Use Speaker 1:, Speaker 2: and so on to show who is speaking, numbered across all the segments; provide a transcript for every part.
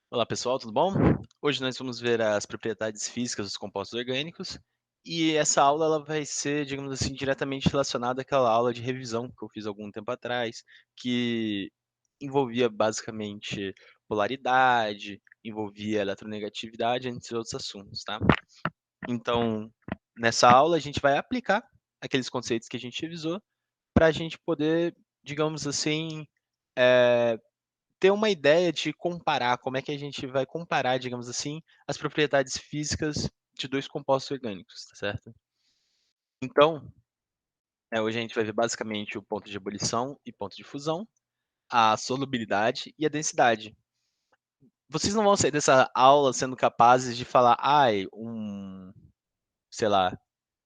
Speaker 1: Olá pessoal, tudo bom? Hoje nós vamos ver as propriedades físicas dos compostos orgânicos e essa aula ela vai ser, digamos assim, diretamente relacionada àquela aula de revisão que eu fiz algum tempo atrás, que envolvia basicamente polaridade, envolvia eletronegatividade, entre outros assuntos, tá? Então, nessa aula a gente vai aplicar aqueles conceitos que a gente revisou para a gente poder, digamos assim, eh, ter uma ideia de comparar, como é que a gente vai comparar, digamos assim, as propriedades físicas de 2 compostos orgânicos, tá certo? Então, hoje a gente vai ver basicamente o ponto de ebulição e ponto de fusão, a solubilidade e a densidade. Vocês não vão sair dessa aula sendo capazes de falar: "Ai, sei lá,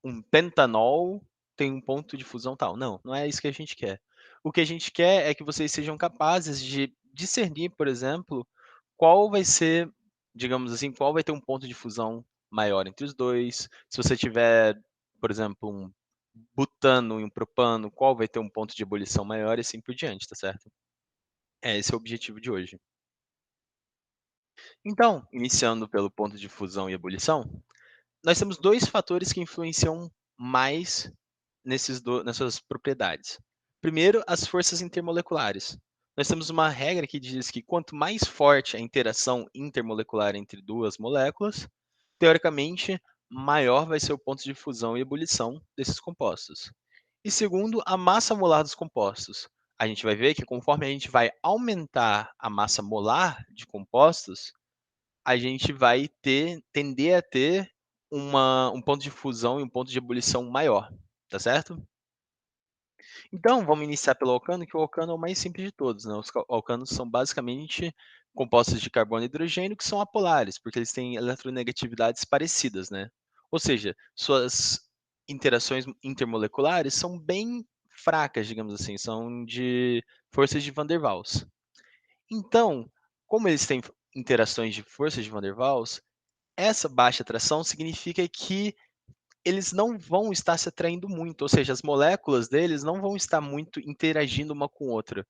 Speaker 1: um pentanol tem um ponto de fusão tal". Não, não é isso que a gente quer. O que a gente quer é que vocês sejam capazes de discernir, por exemplo, qual vai ser, digamos assim, qual vai ter um ponto de fusão maior entre os 2. Se você tiver, por exemplo, um butano e um propano, qual vai ter um ponto de ebulição maior e assim por diante, tá certo? Esse é o objetivo de hoje. Então, iniciando pelo ponto de fusão e ebulição, nós temos 2 fatores que influenciam mais nessas propriedades. Primeiro, as forças intermoleculares. Nós temos uma regra que diz que quanto mais forte a interação intermolecular entre 2 moléculas, teoricamente, maior vai ser o ponto de fusão e ebulição desses compostos. E segundo, a massa molar dos compostos. A gente vai ver que conforme a gente vai aumentar a massa molar de compostos, a gente vai tender a ter um ponto de fusão e um ponto de ebulição maior, tá certo? Então, vamos iniciar pelo alcano, que o alcano é o mais simples de todos, né? Os alcanos são basicamente compostos de carbono e hidrogênio que são apolares, porque eles têm eletronegatividades parecidas, né? Ou seja, suas interações intermoleculares são bem fracas, digamos assim, são de forças de Van der Waals. Então, como eles têm interações de forças de Van der Waals, essa baixa atração significa que eles não vão estar se atraindo muito, ou seja, as moléculas deles não vão estar muito interagindo uma com outra.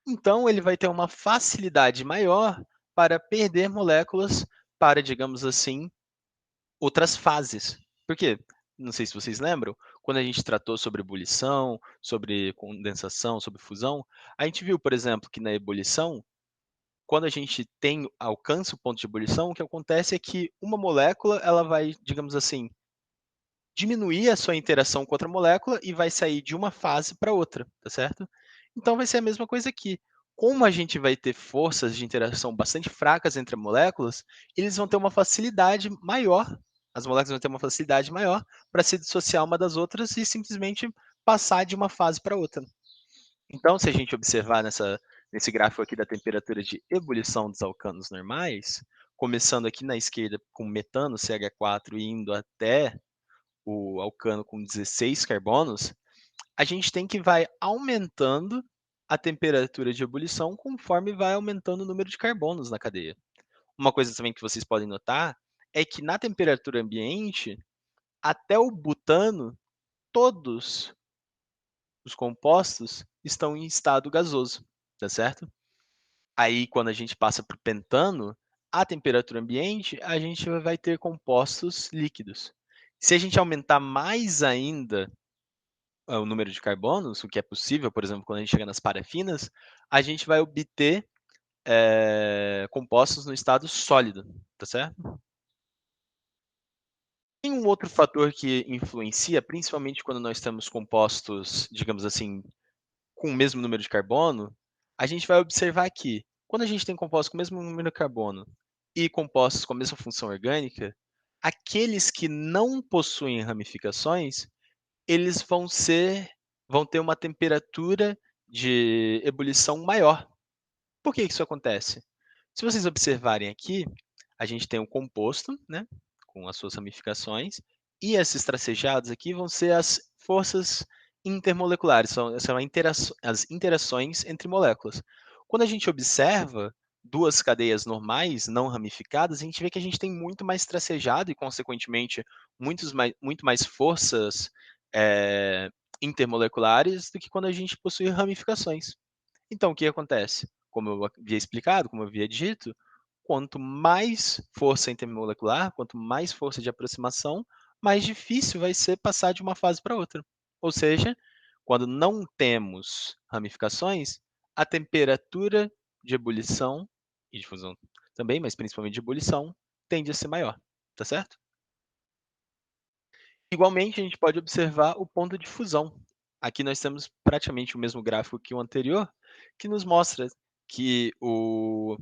Speaker 1: Então, ele vai ter uma facilidade maior para perder moléculas para, digamos assim, outras fases. Por quê? Não sei se vocês lembram, quando a gente tratou sobre ebulição, sobre condensação, sobre fusão, a gente viu, por exemplo, que na ebulição, quando a gente alcança o ponto de ebulição, o que acontece é que uma molécula, ela vai, digamos assim, diminuir a sua interação com outra molécula e vai sair de uma fase para outra, tá certo? Então vai ser a mesma coisa aqui. Como a gente vai ter forças de interação bastante fracas entre moléculas, eles vão ter uma facilidade maior, as moléculas vão ter uma facilidade maior para se dissociar uma das outras e simplesmente passar de uma fase para outra. Então, se a gente observar nesse gráfico aqui da temperatura de ebulição dos alcanos normais, começando aqui na esquerda com metano, CH4, e indo até o alcano com 16 carbonos, a gente tem que vai aumentando a temperatura de ebulição conforme vai aumentando o número de carbonos na cadeia. Uma coisa também que vocês podem notar é que na temperatura ambiente, até o butano, todos os compostos estão em estado gasoso, tá certo? Aí, quando a gente passa para o pentano, a temperatura ambiente, a gente vai ter compostos líquidos. Se a gente aumentar mais ainda o número de carbonos, o que é possível, por exemplo, quando a gente chega nas parafinas, a gente vai obter compostos no estado sólido, tá certo? Tem um outro fator que influencia, principalmente quando nós temos compostos, digamos assim, com o mesmo número de carbono, a gente vai observar que, quando a gente tem compostos com o mesmo número de carbono e compostos com a mesma função orgânica, aqueles que não possuem ramificações, eles vão ter uma temperatura de ebulição maior. Por que isso acontece? Se vocês observarem aqui, a gente tem um composto, né, com as suas ramificações, e esses tracejados aqui vão ser as forças intermoleculares, são as interações entre moléculas. Quando a gente observa duas cadeias normais, não ramificadas, a gente vê que a gente tem muito mais tracejado e, consequentemente, muito mais forças eh, intermoleculares do que quando a gente possui ramificações. Então, o que acontece? Como eu havia explicado, como eu havia dito, quanto mais força intermolecular, quanto mais força de aproximação, mais difícil vai ser passar de uma fase para outra. Ou seja, quando não temos ramificações, a temperatura de ebulição e de fusão também, mas principalmente de ebulição, tende a ser maior, tá certo? Igualmente, a gente pode observar o ponto de fusão. Aqui nós temos praticamente o mesmo gráfico que o anterior, que nos mostra que o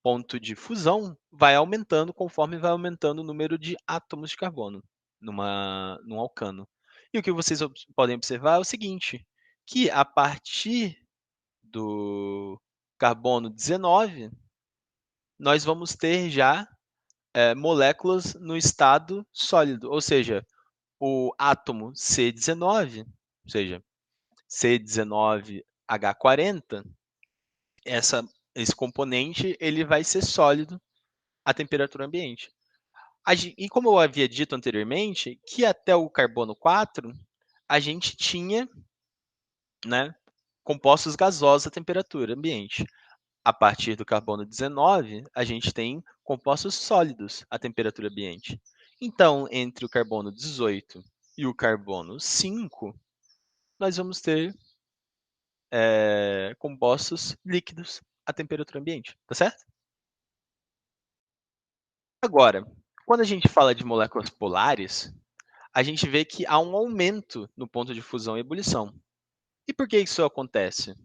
Speaker 1: ponto de fusão vai aumentando conforme vai aumentando o número de átomos de carbono num alcano. E o que vocês podem observar é o seguinte, que a partir do carbono 19, nós vamos ter já moléculas no estado sólido, ou seja, o átomo C19, ou seja, C19H40, esse componente ele vai ser sólido à temperatura ambiente. E como eu havia dito anteriormente, que até o carbono 4, a gente tinha, né, compostos gasosos à temperatura ambiente. A partir do carbono 19, a gente tem compostos sólidos à temperatura ambiente. Então, entre o carbono 18 e o carbono 5, nós vamos ter compostos líquidos à temperatura ambiente, tá certo? Agora, quando a gente fala de moléculas polares, a gente vê que há um aumento no ponto de fusão e ebulição. E por que isso acontece?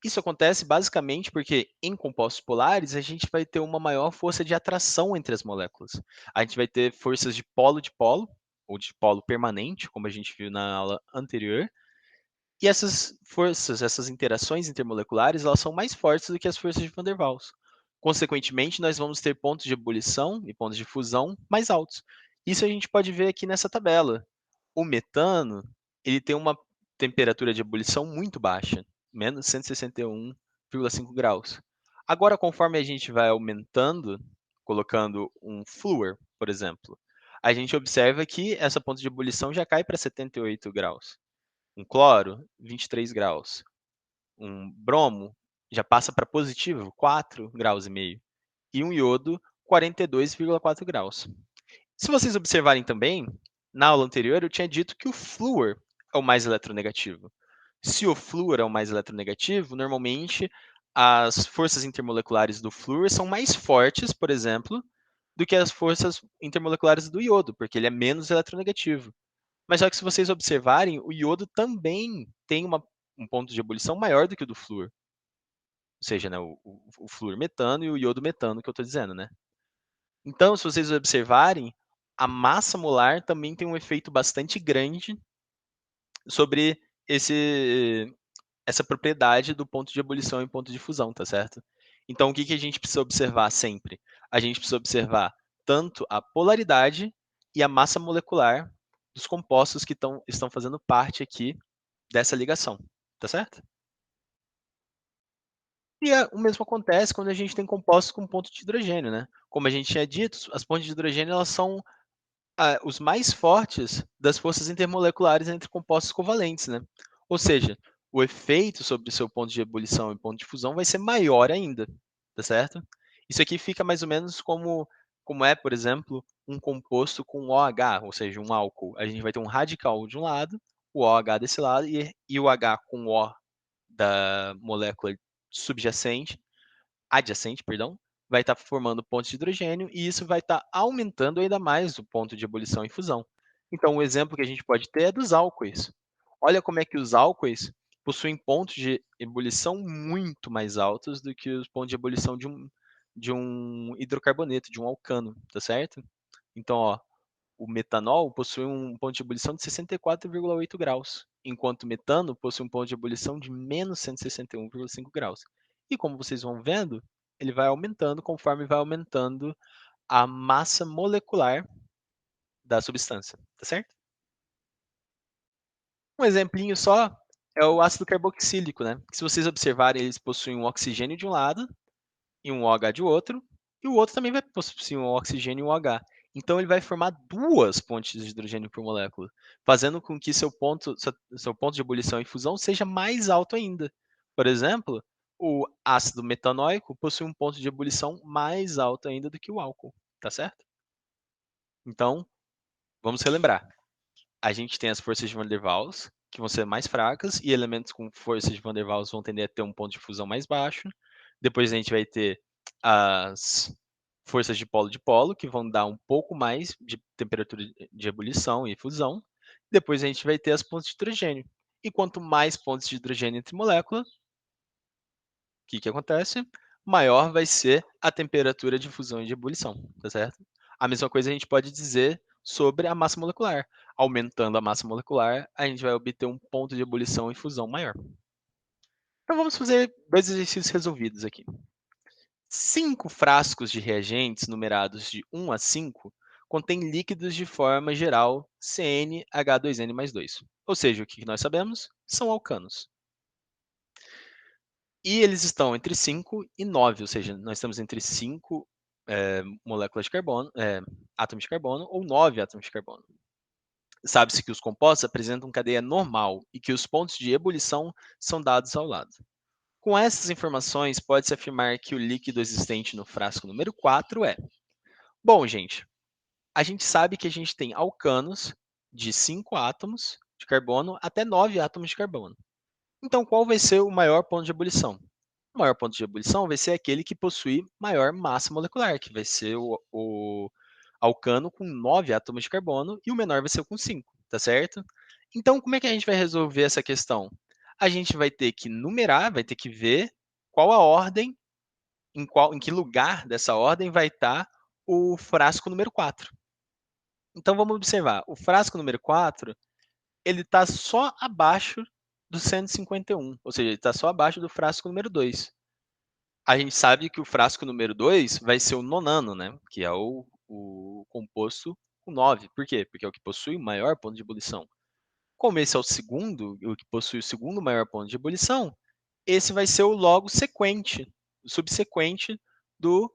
Speaker 1: Isso acontece basicamente porque em compostos polares a gente vai ter uma maior força de atração entre as moléculas. A gente vai ter forças de polo, ou de polo permanente, como a gente viu na aula anterior. E essas forças, essas interações intermoleculares, elas são mais fortes do que as forças de Van der Waals. Consequentemente, nós vamos ter pontos de ebulição e pontos de fusão mais altos. Isso a gente pode ver aqui nessa tabela. O metano, ele tem uma temperatura de ebulição muito baixa, menos 161,5 graus. Agora, conforme a gente vai aumentando, colocando um flúor, por exemplo, a gente observa que essa ponto de ebulição já cai para 78 graus. Um cloro, 23 graus. Um bromo já passa para positivo, 4 graus e meio. E um iodo, 42,4 graus. Se vocês observarem também, na aula anterior eu tinha dito que o flúor é o mais eletronegativo. Se o flúor é o mais eletronegativo, normalmente as forças intermoleculares do flúor são mais fortes, por exemplo, do que as forças intermoleculares do iodo, porque ele é menos eletronegativo. Mas só que se vocês observarem, o iodo também tem um ponto de ebulição maior do que o do flúor. Ou seja, né, o flúor metano e o iodo metano que eu estou dizendo, né? Então, se vocês observarem, a massa molar também tem um efeito bastante grande sobre essa propriedade do ponto de ebulição e ponto de fusão, tá certo? Então, o que, que a gente precisa observar sempre? A gente precisa observar tanto a polaridade e a massa molecular dos compostos que estão fazendo parte aqui dessa ligação, tá certo? E o mesmo acontece quando a gente tem compostos com ponto de hidrogênio, né? Como a gente tinha dito, as pontes de hidrogênio elas são os mais fortes das forças intermoleculares entre compostos covalentes, né? Ou seja, o efeito sobre o seu ponto de ebulição e ponto de fusão vai ser maior ainda, tá certo? Isso aqui fica mais ou menos como é, por exemplo, um composto com OH, ou seja, um álcool. A gente vai ter um radical de um lado, o OH desse lado, e o H com O da molécula subjacente, adjacente, perdão, vai estar formando pontos de hidrogênio e isso vai estar aumentando ainda mais o ponto de ebulição e fusão. Então, um exemplo que a gente pode ter é dos álcoois. Olha como é que os álcoois possuem pontos de ebulição muito mais altos do que os pontos de ebulição de um hidrocarboneto, de um alcano, tá certo? Então, ó, o metanol possui um ponto de ebulição de 64,8 graus, enquanto o metano possui um ponto de ebulição de menos 161,5 graus. E como vocês vão vendo, ele vai aumentando conforme vai aumentando a massa molecular da substância, tá certo? Um exemplinho só é o ácido carboxílico, né? Que se vocês observarem, eles possuem um oxigênio de um lado e um OH de outro, e o outro também vai possuir um oxigênio e um OH. Então ele vai formar duas pontes de hidrogênio por molécula, fazendo com que seu ponto de ebulição e fusão seja mais alto ainda. Por exemplo, o ácido metanóico possui um ponto de ebulição mais alto ainda do que o álcool, tá certo? Então, vamos relembrar. A gente tem as forças de Van der Waals, que vão ser mais fracas, e elementos com forças de Van der Waals vão tender a ter um ponto de fusão mais baixo. Depois a gente vai ter as forças de polo, que vão dar um pouco mais de temperatura de ebulição e fusão. Depois a gente vai ter as pontes de hidrogênio. E quanto mais pontos de hidrogênio entre moléculas, o que acontece? Maior vai ser a temperatura de fusão e de ebulição, tá certo? A mesma coisa a gente pode dizer sobre a massa molecular. Aumentando a massa molecular, a gente vai obter um ponto de ebulição e fusão maior. Então vamos fazer 2 exercícios resolvidos aqui. 5 frascos de reagentes numerados de 1 a 5 contêm líquidos de forma geral CnH2n mais 2. Ou seja, o que nós sabemos? São alcanos. E eles estão entre 5 e 9, ou seja, nós estamos entre 5 moléculas de carbono, átomos de carbono, ou 9 átomos de carbono. Sabe-se que os compostos apresentam cadeia normal e que os pontos de ebulição são dados ao lado. Com essas informações, pode-se afirmar que o líquido existente no frasco número 4 é... Bom, gente, a gente sabe que a gente tem alcanos de 5 átomos de carbono até 9 átomos de carbono. Então, qual vai ser o maior ponto de ebulição? O maior ponto de ebulição vai ser aquele que possui maior massa molecular, que vai ser o alcano com 9 átomos de carbono, e o menor vai ser o com 5, tá certo? Então, como é que a gente vai resolver essa questão? A gente vai ter que numerar, vai ter que ver qual a ordem, em que lugar dessa ordem vai estar o frasco número 4. Então, vamos observar. O frasco número 4, ele está só abaixo do 151, ou seja, ele está só abaixo do frasco número 2. A gente sabe que o frasco número 2 vai ser o nonano, né? Que é o composto com 9. Por quê? Porque é o que possui o maior ponto de ebulição. Como esse é o segundo, o que possui o segundo maior ponto de ebulição, esse vai ser o logo sequente, o subsequente do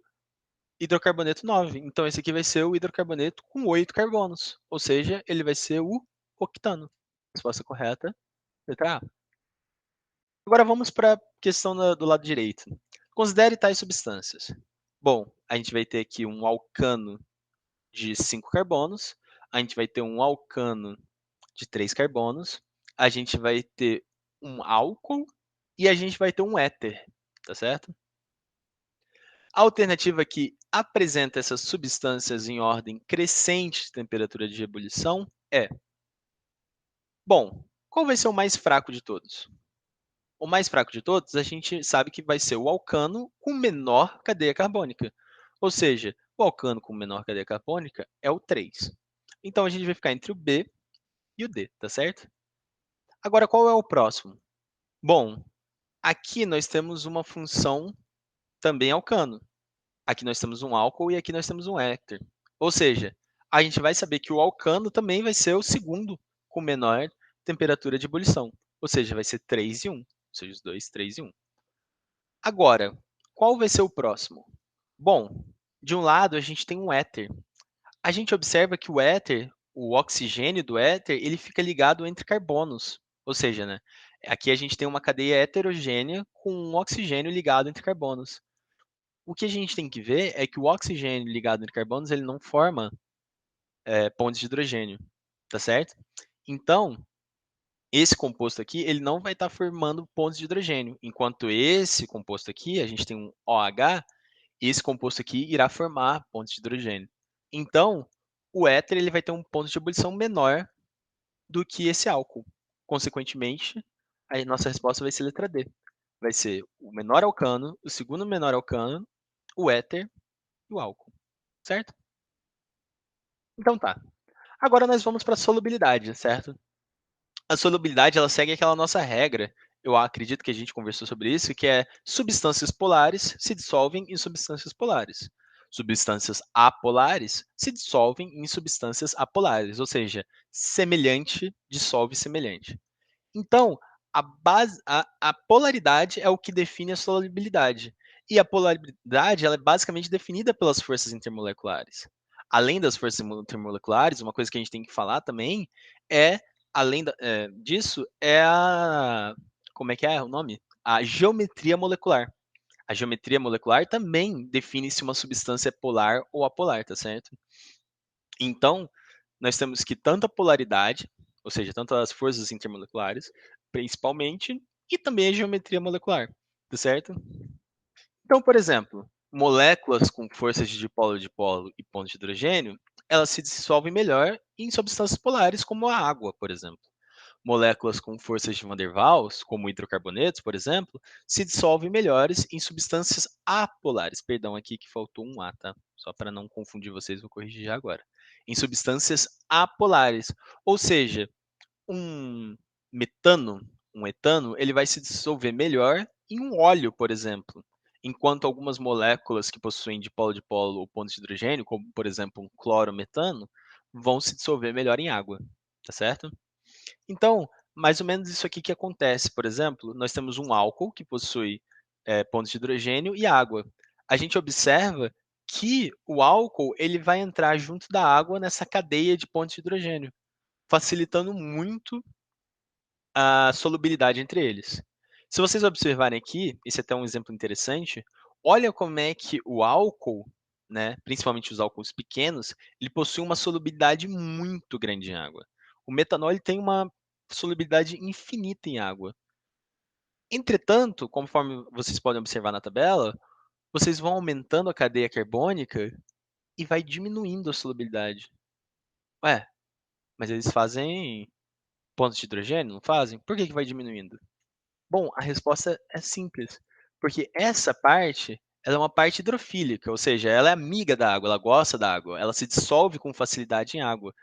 Speaker 1: hidrocarboneto 9. Então, esse aqui vai ser o hidrocarboneto com 8 carbonos, ou seja, ele vai ser o octano. Resposta correta, letra A. Agora vamos para a questão do lado direito. Considere tais substâncias. Bom, a gente vai ter aqui um alcano de 5 carbonos, a gente vai ter um alcano de 3 carbonos, a gente vai ter um álcool e a gente vai ter um éter, tá certo? A alternativa que apresenta essas substâncias em ordem crescente de temperatura de ebulição é... Bom, qual vai ser o mais fraco de todos? O mais fraco de todos, a gente sabe que vai ser o alcano com menor cadeia carbônica. Ou seja, o alcano com menor cadeia carbônica é o 3. Então, a gente vai ficar entre o B e o D, tá certo? Agora, qual é o próximo? Bom, aqui nós temos uma função também alcano. Aqui nós temos um álcool e aqui nós temos um éter. Ou seja, a gente vai saber que o alcano também vai ser o segundo com menor temperatura de ebulição. Ou seja, vai ser 3 e 1. Ou seja, os dois, 3 e 1. Agora, qual vai ser o próximo? Bom, de um lado a gente tem um éter. A gente observa que o éter, o oxigênio do éter, ele fica ligado entre carbonos. Ou seja, né, aqui a gente tem uma cadeia heterogênea com um oxigênio ligado entre carbonos. O que a gente tem que ver é que o oxigênio ligado entre carbonos ele não forma pontes de hidrogênio, tá certo? Então, esse composto aqui, ele não vai estar formando pontos de hidrogênio, enquanto esse composto aqui, a gente tem um OH, esse composto aqui irá formar pontos de hidrogênio. Então, o éter ele vai ter um ponto de ebulição menor do que esse álcool. Consequentemente, a nossa resposta vai ser letra D. Vai ser o menor alcano, o segundo menor alcano, o éter e o álcool, certo? Então tá. Agora nós vamos para a solubilidade, certo? A solubilidade ela segue aquela nossa regra, eu acredito que a gente conversou sobre isso, que é substâncias polares se dissolvem em substâncias polares. Substâncias apolares se dissolvem em substâncias apolares, ou seja, semelhante dissolve semelhante. Então, a polaridade é o que define a solubilidade. E a polaridade ela é basicamente definida pelas forças intermoleculares. Além das forças intermoleculares, uma coisa que a gente tem que falar também é, além disso, é a... Como é que é o nome? a geometria molecular. A geometria molecular também define se uma substância é polar ou apolar, tá certo? Então, nós temos que tanto a polaridade, ou seja, tanto as forças intermoleculares, principalmente, e também a geometria molecular, tá certo? Então, por exemplo, moléculas com forças de dipolo e ponto de hidrogênio, elas se dissolvem melhor em substâncias polares, como a água, por exemplo. Moléculas com forças de Van der Waals, como hidrocarbonetos, por exemplo, se dissolvem melhores em substâncias apolares. Perdão, aqui que faltou um A, tá? Só para não confundir vocês, vou corrigir já agora. Em substâncias apolares, ou seja, um metano, um etano, ele vai se dissolver melhor em um óleo, por exemplo, enquanto algumas moléculas que possuem dipolo ou ponto de hidrogênio, como por exemplo um clorometano, vão se dissolver melhor em água, tá certo? Então, mais ou menos isso aqui que acontece. Por exemplo, nós temos um álcool que possui pontos de hidrogênio e água. A gente observa que o álcool ele vai entrar junto da água nessa cadeia de pontos de hidrogênio, facilitando muito a solubilidade entre eles. Se vocês observarem aqui, esse é até um exemplo interessante, olha como é que o álcool, né, principalmente os álcools pequenos, ele possui uma solubilidade muito grande em água. O metanol ele tem uma solubilidade infinita em água. Entretanto, conforme vocês podem observar na tabela, vocês vão aumentando a cadeia carbônica e vai diminuindo a solubilidade. Ué, mas eles fazem pontos de hidrogênio, não fazem? Por que vai diminuindo? Bom, a resposta é simples, porque essa parte, ela é uma parte hidrofílica, ou seja, ela é amiga da água, ela gosta da água, ela se dissolve com facilidade em água.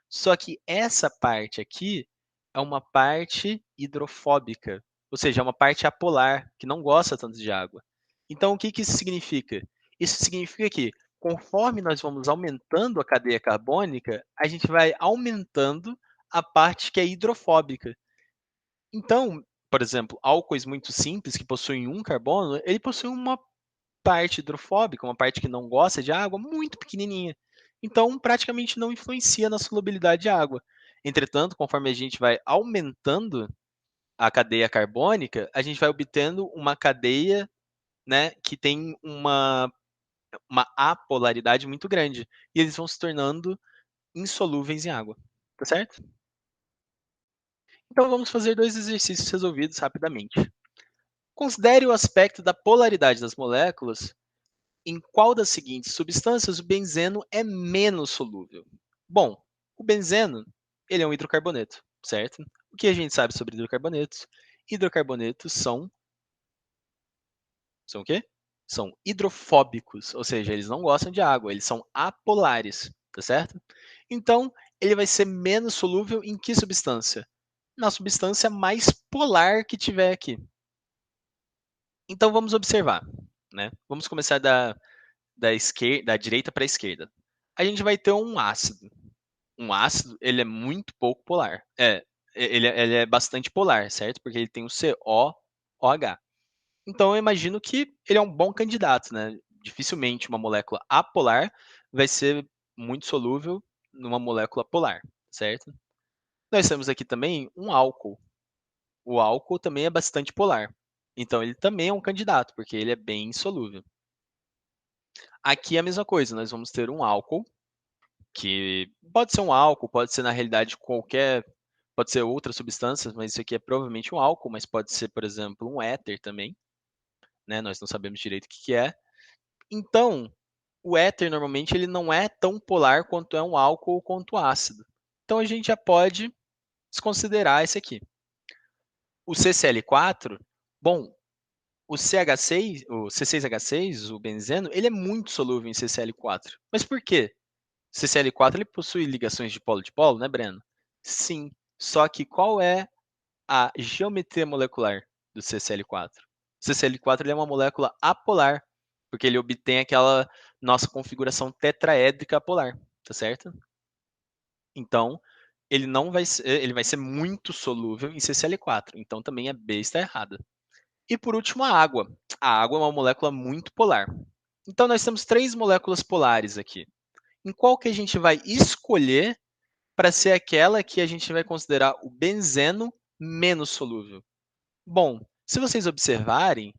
Speaker 1: Só que essa parte aqui é uma parte hidrofóbica, ou seja, é uma parte apolar, que não gosta tanto de água. Então, o que isso significa? Isso significa que, conforme nós vamos aumentando a cadeia carbônica, a gente vai aumentando a parte que é hidrofóbica. Então, por exemplo, álcoois muito simples que possuem um carbono, ele possui uma parte hidrofóbica, uma parte que não gosta de água, muito pequenininha. Então, praticamente não influencia na solubilidade de água. Entretanto, conforme a gente vai aumentando a cadeia carbônica, a gente vai obtendo uma cadeia, né, que tem uma apolaridade muito grande. E eles vão se tornando insolúveis em água. Tá certo? Então, vamos fazer dois exercícios resolvidos rapidamente. Considere o aspecto da polaridade das moléculas. Em qual das seguintes substâncias o benzeno é menos solúvel? Bom, o benzeno ele é um hidrocarboneto, certo? O que a gente sabe sobre hidrocarbonetos? Hidrocarbonetos são o quê? São hidrofóbicos, ou seja, eles não gostam de água, eles são apolares, tá certo? Então, ele vai ser menos solúvel em que substância? Na substância mais polar que tiver aqui. Então, vamos observar, né? Vamos começar da direita para a esquerda. A gente vai ter um ácido. Um ácido, ele é muito pouco polar. Ele é bastante polar, certo? Porque ele tem o COOH. Então eu imagino que ele é um bom candidato, né? Dificilmente uma molécula apolar vai ser muito solúvel numa molécula polar, certo? Nós temos aqui também um álcool. O álcool também é bastante polar. Então ele também é um candidato, porque ele é bem insolúvel. Aqui é a mesma coisa, nós vamos ter um álcool que pode ser um álcool, pode ser na realidade qualquer, pode ser outras substâncias, mas isso aqui é provavelmente um álcool, mas pode ser, por exemplo, um éter também, né? Nós não sabemos direito o que que é. Então, o éter normalmente ele não é tão polar quanto é um álcool ou quanto ácido. Então a gente já pode desconsiderar esse aqui. O CCl4, bom, o CH6, o C6H6, o benzeno, ele é muito solúvel em CCl4. Mas por quê? CCl4 ele possui ligações de polo, né, Breno? Sim. Só que qual é a geometria molecular do CCl4? O CCl4 ele é uma molécula apolar, porque ele obtém aquela nossa configuração tetraédrica apolar, tá certo? Então, ele vai ser muito solúvel em CCl4, então também a B está errada. E por último, a água. A água é uma molécula muito polar. Então, nós temos três moléculas polares aqui. Em qual que a gente vai escolher para ser aquela que a gente vai considerar o benzeno menos solúvel? Bom, Se vocês observarem,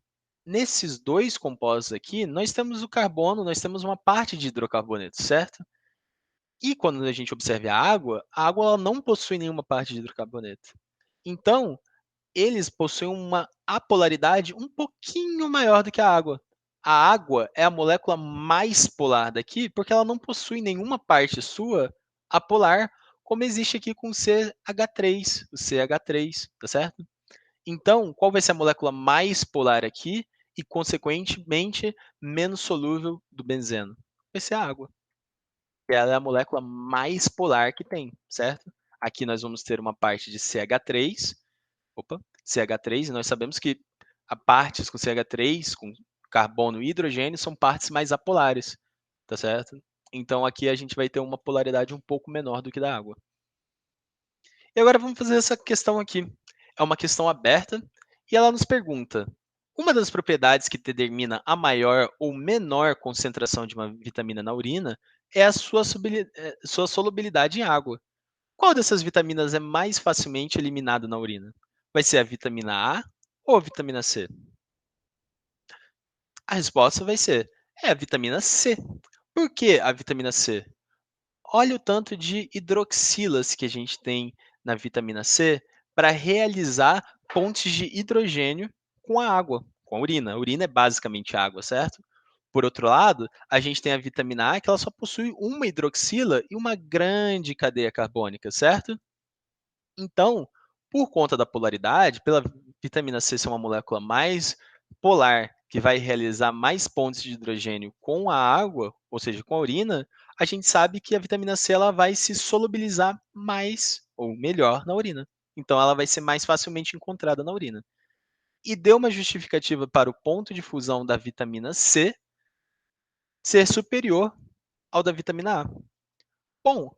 Speaker 1: nesses 2 compostos aqui, nós temos o carbono, nós temos uma parte de hidrocarboneto, certo? E quando a gente observa a água ela não possui nenhuma parte de hidrocarboneto. Então, eles possuem uma apolaridade um pouquinho maior do que a água. A água é a molécula mais polar daqui, porque ela não possui nenhuma parte sua apolar, como existe aqui com o CH3, o CH3, tá certo? Então, qual vai ser a molécula mais polar aqui e, consequentemente, menos solúvel do benzeno? Vai ser a água. Ela é a molécula mais polar que tem, certo? Aqui nós vamos ter uma parte de CH3, CH3, e nós sabemos que a partes com CH3, com carbono e hidrogênio, são partes mais apolares, tá certo? Então aqui a gente vai ter uma polaridade um pouco menor do que da água. E agora vamos fazer essa questão aqui. É uma questão aberta e ela nos pergunta: uma das propriedades que determina a maior ou menor concentração de uma vitamina na urina é a sua solubilidade em água. Qual dessas vitaminas é mais facilmente eliminada na urina? Vai ser a vitamina A ou a vitamina C? A resposta vai ser a vitamina C. Por que a vitamina C? Olha o tanto de hidroxilas que a gente tem na vitamina C para realizar pontes de hidrogênio com a água, com a urina. A urina é basicamente água, certo? Por outro lado, a gente tem a vitamina A, que ela só possui uma hidroxila e uma grande cadeia carbônica, certo? Então, por conta da polaridade, pela vitamina C ser uma molécula mais polar, que vai realizar mais pontes de hidrogênio com a água, ou seja, com a urina, a gente sabe que a vitamina C ela vai se solubilizar mais ou melhor na urina. Então, ela vai ser mais facilmente encontrada na urina. E deu uma justificativa para o ponto de fusão da vitamina C ser superior ao da vitamina A. Bom,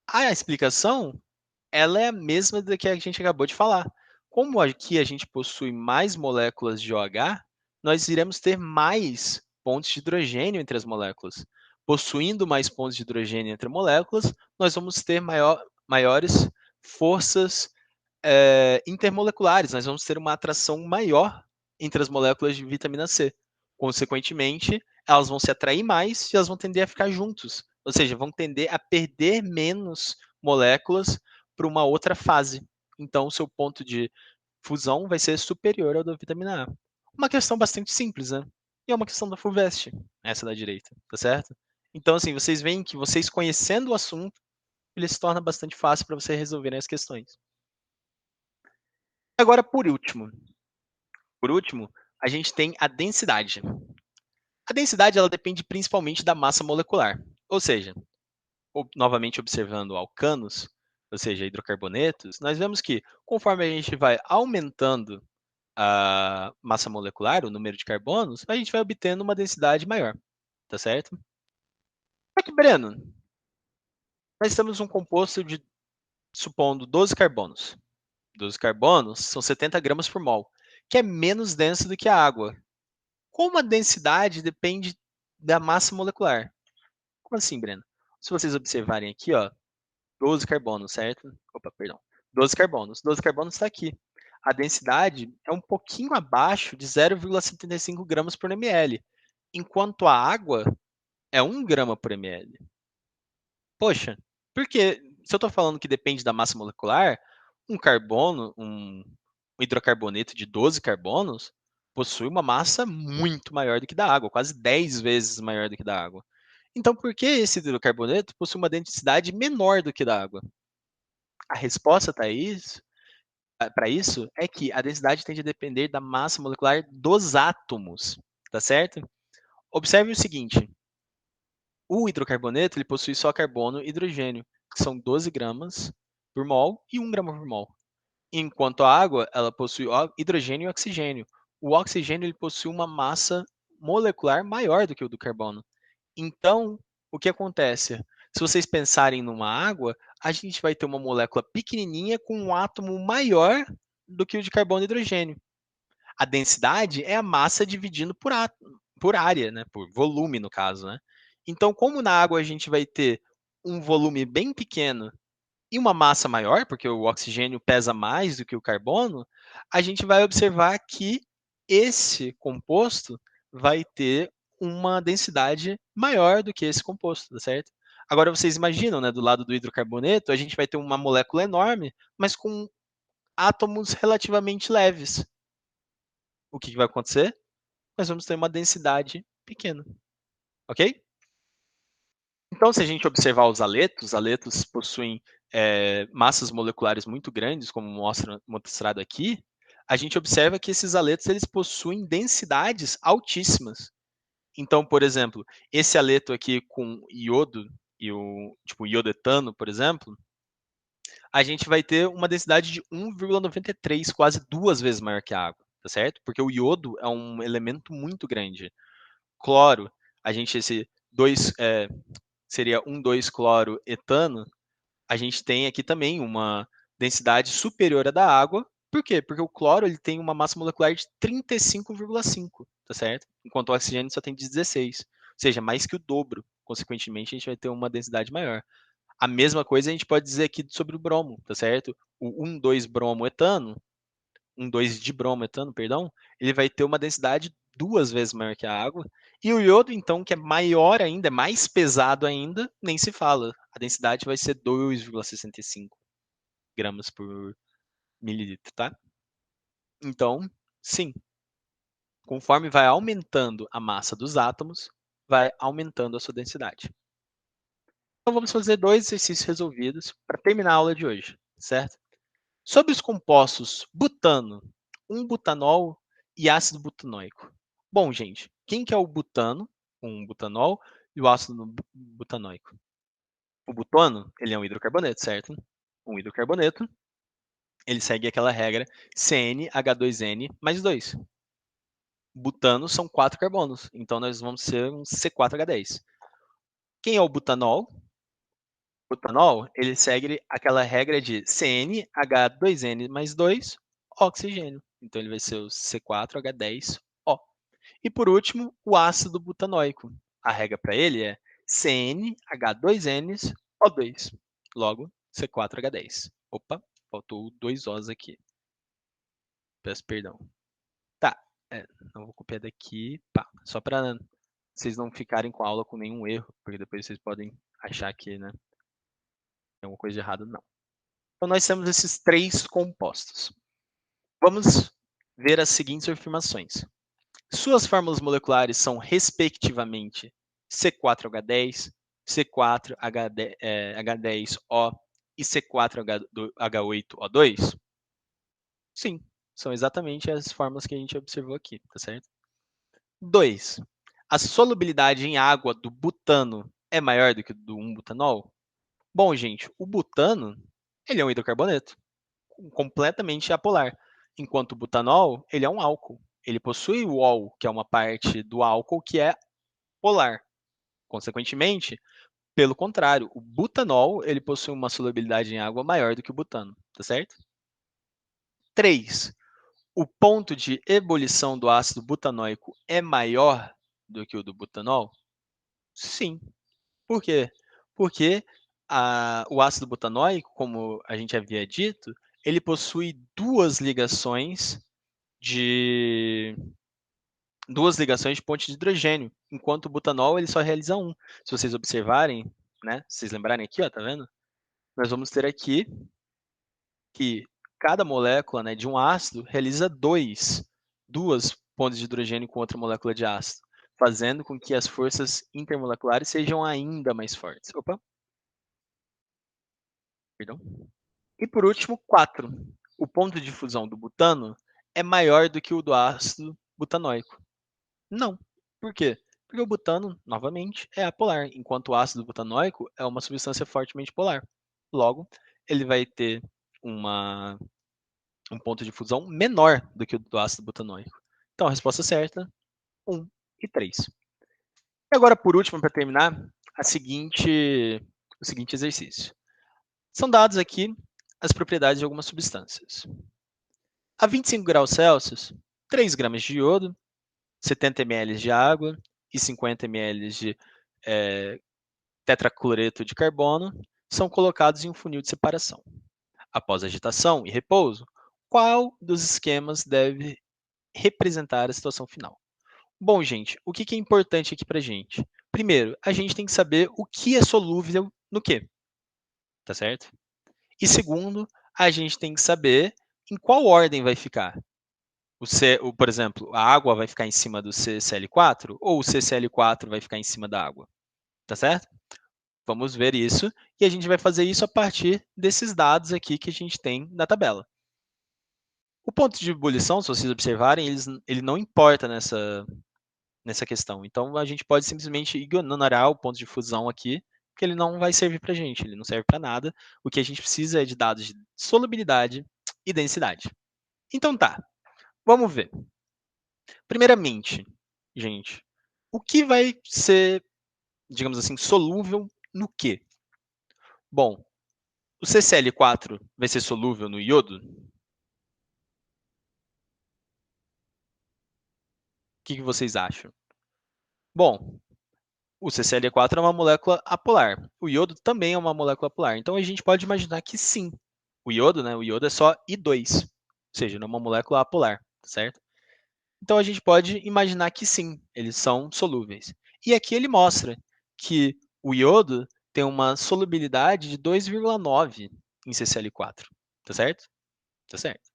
Speaker 1: a explicação ela é a mesma da que a gente acabou de falar. Como aqui a gente possui mais moléculas de OH, nós iremos ter mais pontos de hidrogênio entre as moléculas. Possuindo mais pontos de hidrogênio entre moléculas, nós vamos ter maiores forças intermoleculares, nós vamos ter uma atração maior entre as moléculas de vitamina C. Consequentemente, elas vão se atrair mais e elas vão tender a ficar juntos, ou seja, vão tender a perder menos moléculas para uma outra fase. Então, o seu ponto de fusão vai ser superior ao da vitamina A. Uma questão bastante simples, né? E é uma questão da FUVEST, essa da direita, tá certo? Então, assim, vocês veem que vocês conhecendo o assunto, ele se torna bastante fácil para vocês resolverem as questões. Agora, por último, a gente tem a densidade. A densidade ela depende principalmente da massa molecular, ou seja, novamente observando alcanos, ou seja, hidrocarbonetos, nós vemos que conforme a gente vai aumentando a massa molecular, o número de carbonos, a gente vai obtendo uma densidade maior, tá certo? Só que, Breno, nós temos um composto de, supondo, 12 carbonos. 12 carbonos são 70 gramas por mol, que é menos denso do que a água. Como a densidade depende da massa molecular? Como assim, Breno? Se vocês observarem aqui, ó, 12 carbonos, certo? Opa, perdão. 12 carbonos. 12 carbonos está aqui. A densidade é um pouquinho abaixo de 0,75 gramas por ml, enquanto a água é 1 grama por ml. Poxa, porque se eu estou falando que depende da massa molecular, um carbono, um hidrocarboneto de 12 carbonos, possui uma massa muito maior do que da água, quase 10 vezes maior do que da água. Então, por que esse hidrocarboneto possui uma densidade menor do que da água? A resposta para isso é que a densidade tende a depender da massa molecular dos átomos, tá certo? Observe o seguinte: o hidrocarboneto ele possui só carbono e hidrogênio, que são 12 gramas por mol e 1 grama por mol. Enquanto a água ela possui hidrogênio e oxigênio. O oxigênio ele possui uma massa molecular maior do que o do carbono. Então, o que acontece? Se vocês pensarem numa água, a gente vai ter uma molécula pequenininha com um átomo maior do que o de carbono e hidrogênio. A densidade é a massa dividindo por área, né? Por volume, no caso. Né? Então, como na água a gente vai ter um volume bem pequeno em uma massa maior, porque o oxigênio pesa mais do que o carbono, a gente vai observar que esse composto vai ter uma densidade maior do que esse composto, tá certo? Agora vocês imaginam, né, do lado do hidrocarboneto, a gente vai ter uma molécula enorme, mas com átomos relativamente leves. O que vai acontecer? Nós vamos ter uma densidade pequena, ok? Então, se a gente observar os aletos possuem massas moleculares muito grandes, como mostrado aqui, a gente observa que esses aletos eles possuem densidades altíssimas. Então, por exemplo, esse aleto aqui com iodo, e o tipo iodoetano, por exemplo, a gente vai ter uma densidade de 1,93, quase 2 vezes maior que a água, tá certo? Porque o iodo é um elemento muito grande. Cloro, a gente esse 2 seria 1,2-cloro etano, a gente tem aqui também uma densidade superior à da água. Por quê? Porque o cloro ele tem uma massa molecular de 35,5, tá certo? Enquanto o oxigênio só tem 16, ou seja, mais que o dobro. Consequentemente, a gente vai ter uma densidade maior. A mesma coisa a gente pode dizer aqui sobre o bromo, tá certo? O 1,2-bromoetano, 1,2-dibromoetano, perdão, ele vai ter uma densidade 2 vezes maior que a água. E o iodo, então, que é maior ainda, é mais pesado ainda, nem se fala. A densidade vai ser 2,65 gramas por mililitro, tá? Então, sim, conforme vai aumentando a massa dos átomos, vai aumentando a sua densidade. Então, vamos fazer 2 exercícios resolvidos para terminar a aula de hoje, certo? Sobre os compostos butano, 1-butanol e ácido butanóico. Bom, gente, quem que é o butano, um butanol, e o ácido butanóico? O butano, ele é um hidrocarboneto, certo? Um hidrocarboneto, ele segue aquela regra CnH2n mais 2. Butano são 4 carbonos, então nós vamos ser um C4H10. Quem é o butanol? O butanol, ele segue aquela regra de CnH2n mais 2, oxigênio. Então, ele vai ser o C4H10O. E, por último, o ácido butanóico. A regra para ele é CnH2nO2. Logo, C4H10. Opa, faltou 2 Os aqui. Peço perdão. Tá, não vou copiar daqui. Pá, só para vocês não ficarem com a aula com nenhum erro, porque depois vocês podem achar que, né, tem alguma coisa de errado, não. Então, nós temos esses 3 compostos. Vamos ver as seguintes afirmações. Suas fórmulas moleculares são, respectivamente, C4H10, C4H10O e C4H8O2? Sim, são exatamente as fórmulas que a gente observou aqui, tá certo? 2. A solubilidade em água do butano é maior do que do 1-butanol? Bom, gente, o butano ele é um hidrocarboneto completamente apolar, enquanto o butanol ele é um álcool. Ele possui o ol, que é uma parte do álcool que é polar. Consequentemente, pelo contrário, o butanol ele possui uma solubilidade em água maior do que o butano, tá certo? 3. O ponto de ebulição do ácido butanóico é maior do que o do butanol? Sim. Por quê? Porque o ácido butanóico, como a gente havia dito, ele possui de duas ligações de ponte de hidrogênio, enquanto o butanol ele só realiza um. Se vocês observarem, né, se vocês lembrarem aqui, ó, tá vendo? Nós vamos ter aqui que cada molécula, né, de um ácido realiza duas pontes de hidrogênio com outra molécula de ácido, fazendo com que as forças intermoleculares sejam ainda mais fortes. Opa, perdão. E por último, 4. O ponto de fusão do butano é maior do que o do ácido butanóico. Não. Por quê? Porque o butano, novamente, é apolar, enquanto o ácido butanóico é uma substância fortemente polar. Logo, ele vai ter um ponto de fusão menor do que o do ácido butanóico. Então, a resposta certa, 1 e 3. E agora, por último, para terminar, o seguinte exercício. São dados aqui as propriedades de algumas substâncias. A 25 graus Celsius, 3 gramas de iodo, 70 ml de água e 50 ml de tetracloreto de carbono são colocados em um funil de separação. Após agitação e repouso, qual dos esquemas deve representar a situação final? Bom, gente, o que é importante aqui para a gente? Primeiro, a gente tem que saber o que é solúvel no quê, tá certo? E segundo, a gente tem que saber em qual ordem vai ficar. Por exemplo, a água vai ficar em cima do CCl4 ou o CCl4 vai ficar em cima da água, tá certo? Vamos ver isso e a gente vai fazer isso a partir desses dados aqui que a gente tem na tabela. O ponto de ebulição, se vocês observarem, ele não importa nessa questão. Então, a gente pode simplesmente ignorar o ponto de fusão aqui, porque ele não vai servir para a gente, ele não serve para nada. O que a gente precisa é de dados de solubilidade e densidade. Então tá, vamos ver. Primeiramente, gente, o que vai ser, digamos assim, solúvel no quê? Bom, o CCl4 vai ser solúvel no iodo? O que vocês acham? Bom, o CCl4 é uma molécula apolar. O iodo também é uma molécula apolar. Então, a gente pode imaginar que sim. O iodo, né? O iodo é só I2, ou seja, não é uma molécula apolar, certo? Então, a gente pode imaginar que sim, eles são solúveis. E aqui ele mostra que o iodo tem uma solubilidade de 2,9 em CCl4, tá certo? Tá certo.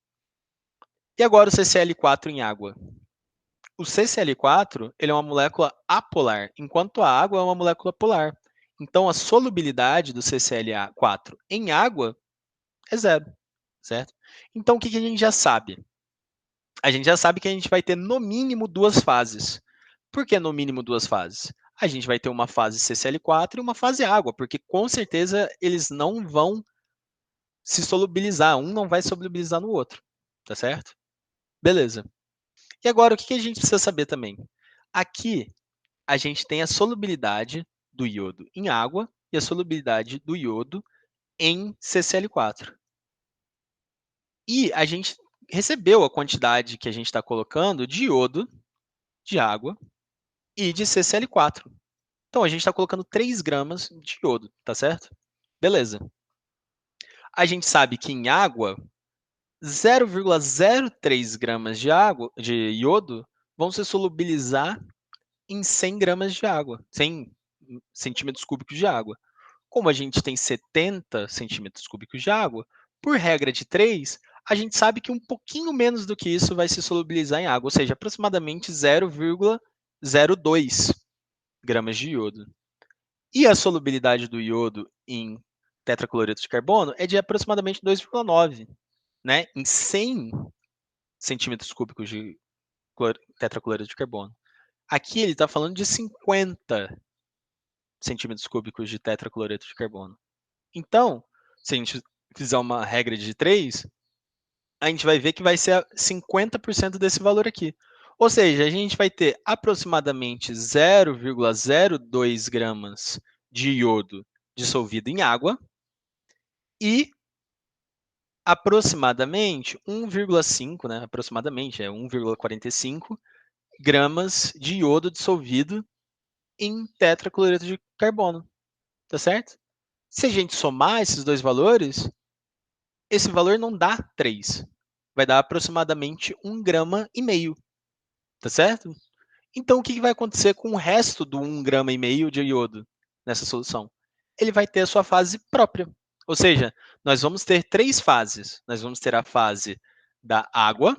Speaker 1: E agora o CCl4 em água. O CCl4 ele é uma molécula apolar, enquanto a água é uma molécula polar. Então, a solubilidade do CCl4 em água é zero, certo? Então, o que a gente já sabe? A gente já sabe que a gente vai ter no mínimo duas fases. Por que no mínimo duas fases? A gente vai ter uma fase CCl4 e uma fase água, porque com certeza eles não vão se solubilizar, um não vai solubilizar no outro, tá certo? Beleza. E agora, o que a gente precisa saber também? Aqui, a gente tem a solubilidade do iodo em água e a solubilidade do iodo em CCl4. E a gente recebeu a quantidade que a gente está colocando de iodo, de água e de CCl4. Então, a gente está colocando 3 gramas de iodo, tá certo? Beleza. A gente sabe que em água, 0,03 gramas de iodo vão se solubilizar em 100 gramas de água, 100 centímetros cúbicos de água. Como a gente tem 70 centímetros cúbicos de água, por regra de 3, a gente sabe que um pouquinho menos do que isso vai se solubilizar em água, ou seja, aproximadamente 0,02 gramas de iodo. E a solubilidade do iodo em tetracloreto de carbono é de aproximadamente 2,9, né? Em 100 centímetros cúbicos de tetracloreto de carbono. Aqui ele está falando de 50 centímetros cúbicos de tetracloreto de carbono. Então, se a gente fizer uma regra de 3, a gente vai ver que vai ser 50% desse valor aqui. Ou seja, a gente vai ter aproximadamente 0,02 gramas de iodo dissolvido em água e aproximadamente 1,5, né? Aproximadamente, é 1,45 gramas de iodo dissolvido em tetracloreto de carbono, tá certo? Se a gente somar esses dois valores, esse valor não dá 3, vai dar aproximadamente 1,5 grama, tá certo? Então, o que vai acontecer com o resto do 1,5 grama de iodo nessa solução? Ele vai ter a sua fase própria. Ou seja, nós vamos ter 3 fases. Nós vamos ter a fase da água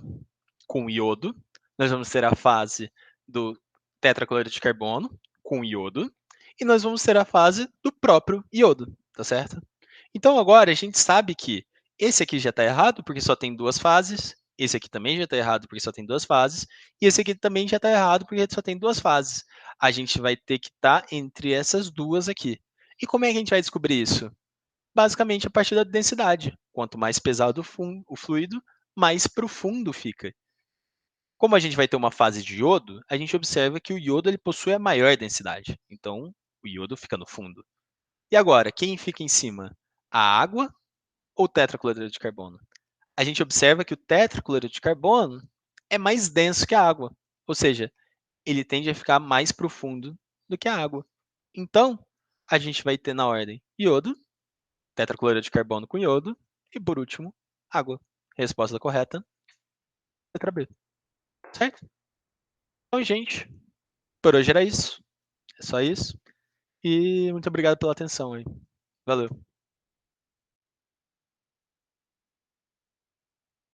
Speaker 1: com iodo, nós vamos ter a fase do tetracloreto de carbono com iodo, e nós vamos ter a fase do próprio iodo, tá certo? Então, agora a gente sabe que esse aqui já está errado, porque só tem 2 fases, esse aqui também já está errado, porque só tem 2 fases, e esse aqui também já está errado, porque só tem 2 fases. A gente vai ter que estar entre essas duas aqui. E como é que a gente vai descobrir isso? Basicamente, a partir da densidade. Quanto mais pesado o fluido, mais profundo fica. Como a gente vai ter uma fase de iodo, a gente observa que o iodo ele possui a maior densidade. Então, o iodo fica no fundo. E agora, quem fica em cima? A água ou o tetracloreto de carbono? A gente observa que o tetracloreto de carbono é mais denso que a água, ou seja, ele tende a ficar mais profundo do que a água. Então, a gente vai ter na ordem iodo tetracloreto de carbono com iodo. E por último, água. Resposta correta, letra B. Certo? Então, gente, por hoje era isso. É só isso. E muito obrigado pela atenção aí. Valeu.